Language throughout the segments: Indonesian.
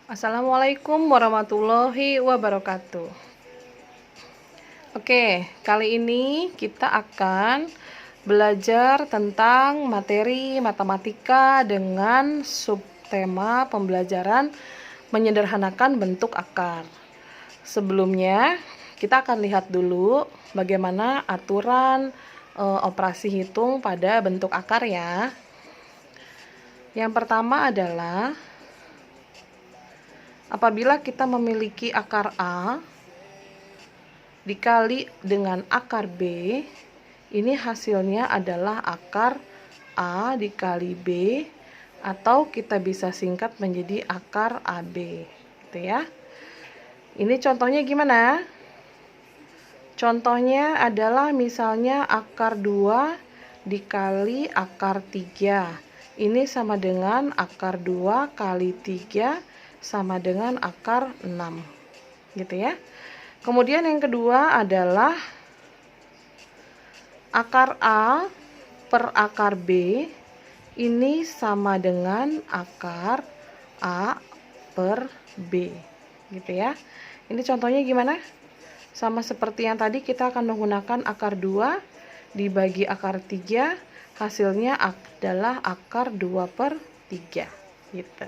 Assalamualaikum warahmatullahi wabarakatuh. Oke, kali ini kita akan belajar tentang materi matematika dengan subtema pembelajaran menyederhanakan bentuk akar. Sebelumnya, kita akan lihat dulu bagaimana aturan operasi hitung pada bentuk akar ya. Yang pertama adalah apabila kita memiliki akar A dikali dengan akar B, ini hasilnya adalah akar A dikali B, atau kita bisa singkat menjadi akar AB, gitu ya. Ini contohnya gimana? Contohnya adalah misalnya akar 2 dikali akar 3. Ini sama dengan akar 2 kali 3 sama dengan akar 6. Gitu ya. Kemudian yang kedua adalah akar A per akar B. Ini sama dengan akar A per B. Gitu ya. Ini contohnya gimana? Sama seperti yang tadi, kita akan menggunakan akar 2 dibagi akar 3, hasilnya adalah akar 2 per 3 gitu.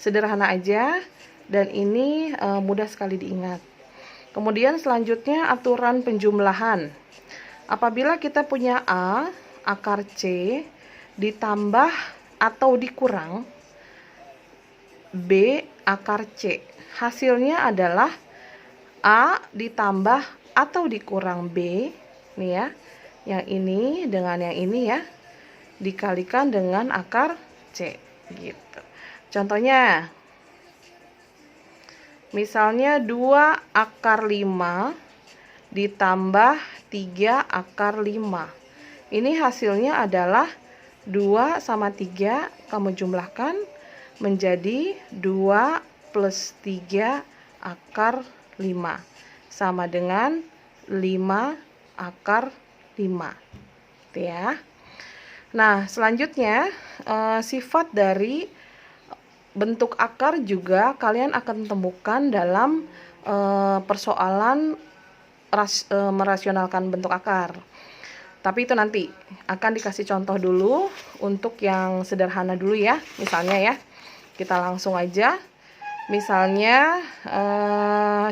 Sederhana aja, dan ini mudah sekali diingat. Kemudian selanjutnya aturan penjumlahan. Apabila kita punya A akar C ditambah atau dikurang B akar C, hasilnya adalah A ditambah atau dikurang B, nih ya, yang ini dengan yang ini ya, dikalikan dengan akar C, gitu. Contohnya, misalnya 2 akar 5 ditambah 3 akar 5. Ini hasilnya adalah 2 sama 3, kamu jumlahkan menjadi 2 plus 3 akar 5 sama dengan 5 akar 5 gitu ya. Nah, selanjutnya sifat dari bentuk akar juga kalian akan temukan dalam persoalan merasionalkan bentuk akar. Tapi itu nanti akan dikasih contoh dulu untuk yang sederhana dulu ya. Misalnya ya, kita langsung aja. Misalnya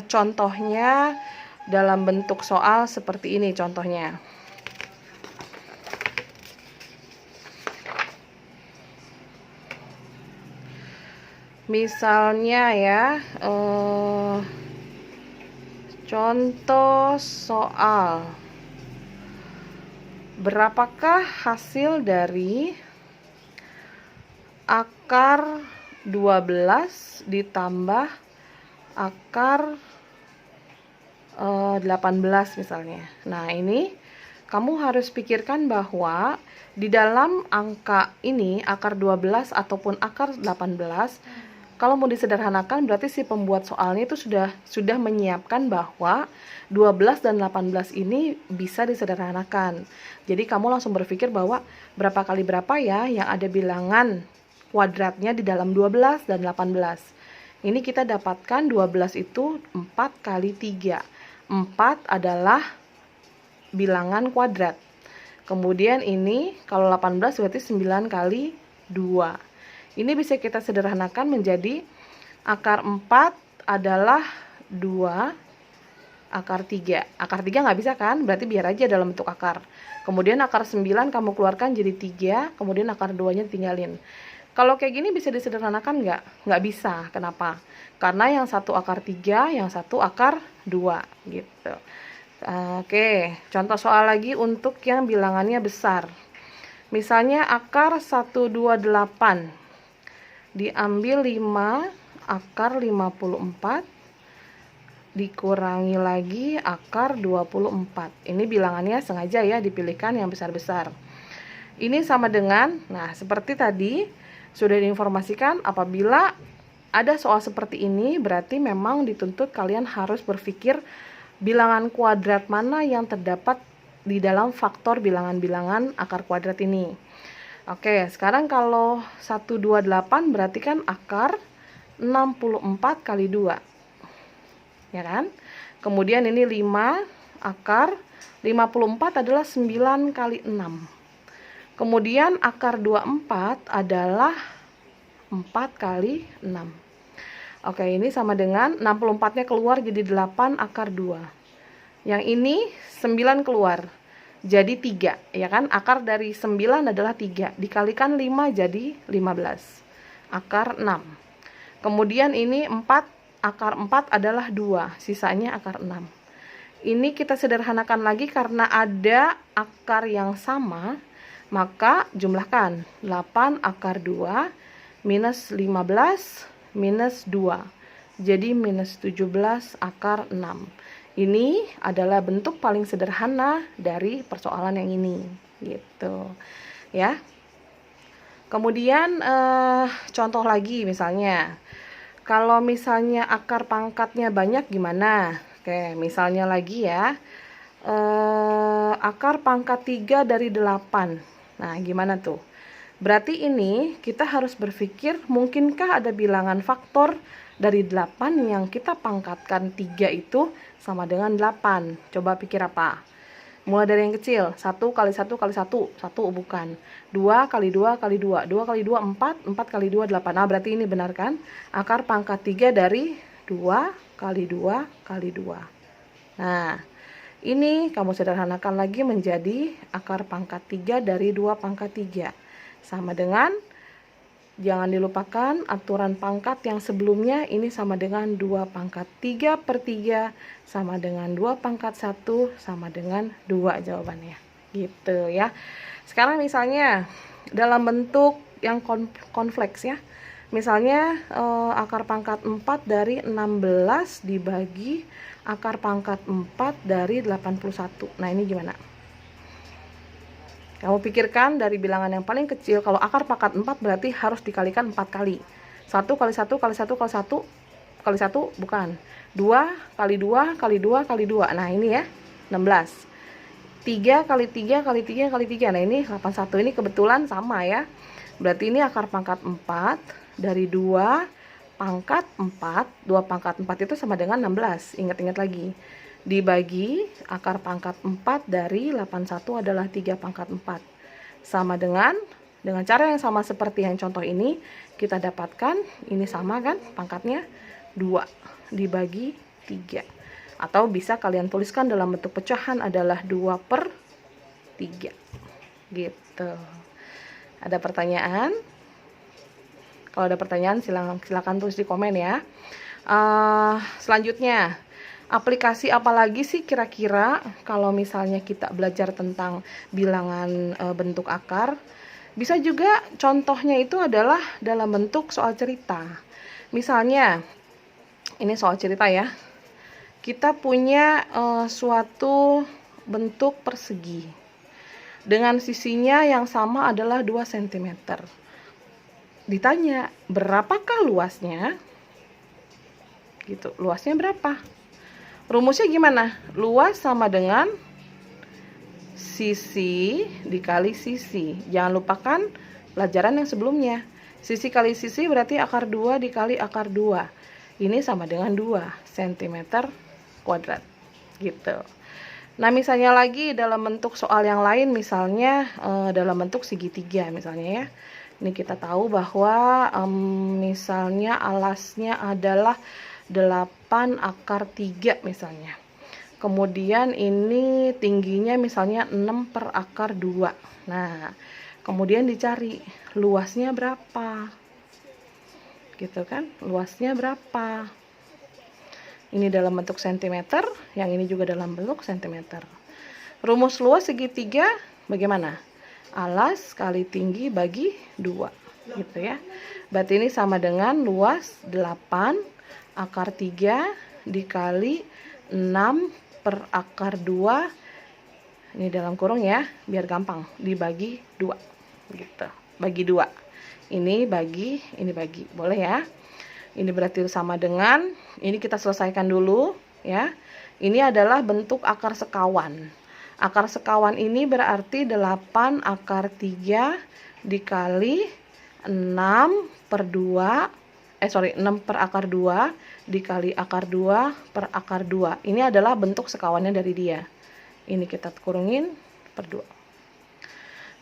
contohnya dalam bentuk soal seperti ini contohnya. Misalnya ya, contoh soal, berapakah hasil dari akar 12 ditambah akar 18 misalnya. Nah, ini kamu harus pikirkan bahwa di dalam angka ini, akar 12 ataupun akar 18, kalau mau disederhanakan berarti si pembuat soalnya itu sudah menyiapkan bahwa 12 dan 18 ini bisa disederhanakan. Jadi kamu langsung berpikir bahwa berapa kali berapa ya yang ada bilangan kuadratnya di dalam 12 dan 18. Ini kita dapatkan 12 itu 4 kali 3. 4 adalah bilangan kuadrat. Kemudian ini kalau 18 berarti 9 kali 2. Ini bisa kita sederhanakan menjadi akar 4 adalah 2 akar 3. Akar 3 nggak bisa kan? Berarti biar aja dalam bentuk akar. Kemudian akar 9 kamu keluarkan jadi 3, kemudian akar 2-nya tinggalin. Kalau kayak gini bisa disederhanakan nggak? Nggak bisa. Kenapa? Karena yang satu akar 3, yang satu akar 2 gitu. Oke, contoh soal lagi untuk yang bilangannya besar. Misalnya akar 128 diambil 5 akar 54 dikurangi lagi akar 24. Ini bilangannya sengaja ya dipilihkan yang besar-besar. Ini sama dengan, nah seperti tadi sudah diinformasikan, apabila ada soal seperti ini berarti memang dituntut kalian harus berpikir bilangan kuadrat mana yang terdapat di dalam faktor bilangan-bilangan akar kuadrat ini. Oke, sekarang kalau 128 berarti kan akar 64 kali 2. Ya kan? Kemudian ini 5 akar 54 adalah 9 kali 6. Kemudian akar 24 adalah 4 kali 6. Oke, ini sama dengan 64-nya keluar jadi 8 akar 2. Yang ini 9 keluar jadi 3, ya kan? Akar dari 9 adalah 3, dikalikan 5 jadi 15. Akar 6. Kemudian ini 4, akar 4 adalah 2, sisanya akar 6. Ini kita sederhanakan lagi karena ada akar yang sama, maka jumlahkan 8 akar 2 minus 15 minus 2. Jadi minus 17 akar 6. Ini adalah bentuk paling sederhana dari persoalan yang ini, gitu. Ya. Kemudian contoh lagi misalnya. Kalau misalnya akar pangkatnya banyak gimana? Oke, misalnya lagi ya. Akar pangkat 3 dari 8. Nah, gimana tuh? Berarti ini kita harus berpikir mungkinkah ada bilangan faktor dari 8 yang kita pangkatkan 3 itu sama dengan 8. Coba pikir apa? Mulai dari yang kecil, 1 kali 1 kali 1, 1 bukan. 2 kali 2 kali 2, 2 kali 2 4, 4 kali 2 8. Nah, berarti ini benar kan? Akar pangkat 3 dari 2 kali 2 kali 2. Nah, ini kamu sederhanakan lagi menjadi akar pangkat 3 dari 2 pangkat 3. Sama dengan, jangan dilupakan aturan pangkat yang sebelumnya, ini sama dengan 2 pangkat 3 per 3 sama dengan 2 pangkat 1 sama dengan 2 jawabannya. Gitu ya. Sekarang misalnya dalam bentuk yang kompleks ya. Misalnya akar pangkat 4 dari 16 dibagi akar pangkat 4 dari 81. Nah, ini gimana? Kamu pikirkan dari bilangan yang paling kecil, kalau akar pangkat 4 berarti harus dikalikan 4 kali. 1 kali 1 kali 1 kali 1 kali 1 bukan. 2 kali 2 kali 2 kali 2. Nah, ini ya, 16. 3 kali 3 kali 3 kali 3. Nah, ini 81. Ini kebetulan sama ya. Berarti ini akar pangkat 4 dari 2 pangkat 4. 2 pangkat 4 itu sama dengan 16. Ingat-ingat lagi. Dibagi akar pangkat 4 dari 81 adalah 3 pangkat 4. Sama dengan cara yang sama seperti yang contoh ini, kita dapatkan ini sama kan pangkatnya 2 dibagi 3. Atau bisa kalian tuliskan dalam bentuk pecahan adalah 2 per 3. Gitu. Ada pertanyaan? Kalau ada pertanyaan silakan tulis di komen ya. Selanjutnya, aplikasi apa lagi sih kira-kira kalau misalnya kita belajar tentang bilangan bentuk akar? Bisa juga contohnya itu adalah dalam bentuk soal cerita. Misalnya, ini soal cerita ya. Kita punya suatu bentuk persegi. Dengan sisinya yang sama adalah 2 cm. Ditanya, berapakah luasnya? Gitu, luasnya berapa? Rumusnya gimana? Luas sama dengan sisi dikali sisi. Jangan lupakan pelajaran yang sebelumnya. Sisi kali sisi berarti akar 2 dikali akar 2. Ini sama dengan 2 cm kuadrat. Gitu. Nah, misalnya lagi dalam bentuk soal yang lain, misalnya dalam bentuk segitiga misalnya ya. Ini kita tahu bahwa misalnya alasnya adalah 8 akar 3 misalnya. Kemudian ini tingginya misalnya 6 per akar 2. Nah, kemudian dicari luasnya berapa. Gitu kan? Luasnya berapa? Ini dalam bentuk cm, yang ini juga dalam bentuk cm. Rumus luas segitiga bagaimana? Alas kali tinggi bagi 2. Gitu ya. Berarti ini sama dengan luas 8 akar 3 dikali 6 per akar 2. Ini dalam kurung ya, biar gampang. Dibagi 2. Gitu. Bagi 2. Ini bagi. Boleh ya? Ini berarti sama dengan, ini kita selesaikan dulu ya. Ini adalah bentuk akar sekawan. Akar sekawan ini berarti 8 akar 3 dikali 6 per 2 6 per akar 2 dikali akar 2 per akar 2. Ini adalah bentuk sekawannya dari dia. Ini kita kurungin per 2.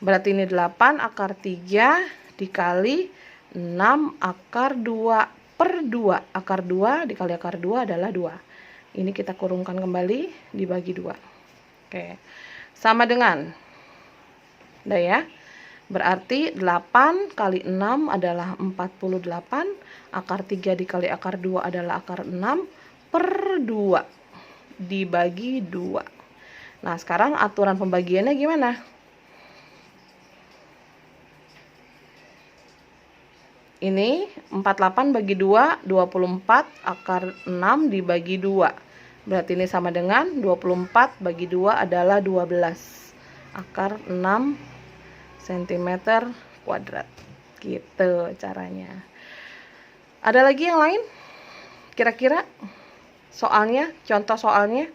Berarti ini 8 akar 3 dikali 6 akar 2 per 2. Akar 2 dikali akar 2 adalah 2. Ini kita kurungkan kembali, dibagi 2. Oke. Sama dengan, udah ya. Berarti 8 kali 6 adalah 48. Akar 3 dikali akar 2 adalah akar 6 per 2. Dibagi 2. Nah, sekarang aturan pembagiannya gimana? Ini 48 bagi 2, 24 akar 6 dibagi 2. Berarti ini sama dengan 24 bagi 2 adalah 12. Akar 6 cm kuadrat. Gitu caranya. Ada lagi yang lain? Kira-kira soalnya, contoh soalnya.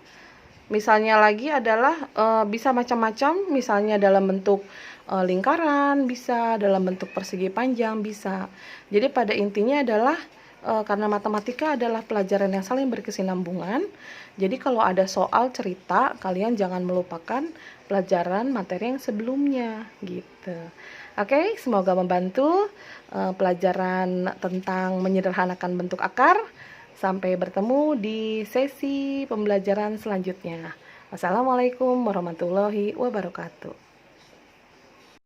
Misalnya lagi adalah bisa macam-macam, misalnya dalam bentuk lingkaran, bisa dalam bentuk persegi panjang, bisa. Jadi pada intinya adalah karena matematika adalah pelajaran yang saling berkesinambungan, jadi kalau ada soal cerita, kalian jangan melupakan pelajaran materi yang sebelumnya gitu. Oke, semoga membantu pelajaran tentang menyederhanakan bentuk akar. Sampai bertemu di sesi pembelajaran selanjutnya. Wassalamualaikum warahmatullahi wabarakatuh.